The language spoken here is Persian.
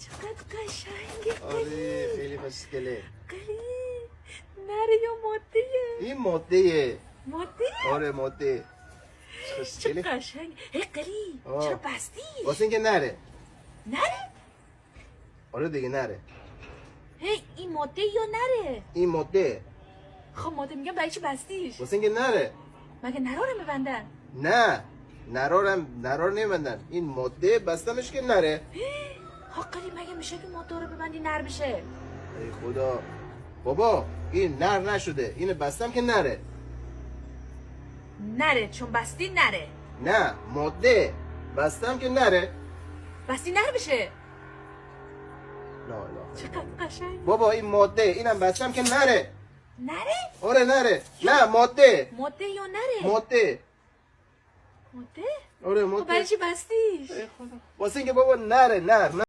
چقدر قشنگه. آره خیلی خوشگله. قلی نره یا ماده؟ این ماده. ماده؟ آره ماده. چه خوشگله. قشنگ. هی قلی آه. چرا بستی؟ واسه اینکه نره. نره؟ آره دیگه نره. هی این ماده یا نره؟ این ماده. خب ماده میگم برای چی بستیش؟ واسه اینکه نره. مگه نراره میبندن؟ نه نرار نمیبندن. این ماده بستمش که نره. ها قلی مگه میشه که ماده رو ببندی نر بشه؟ ای خدا بابا این نر نشده. اینو بستم که نره. نره چون بستی نره. نه ماده بستم که نره. بستی نر بشه. لا اله. چقدر قشنگ. بابا این ماده اینم بستم که نره. نره؟ آره نره. نه ماده. ماده یا نره؟ ماده. ماده؟ آره خب برای ماده. چی بستیش؟ واسه اینکه بابا نره.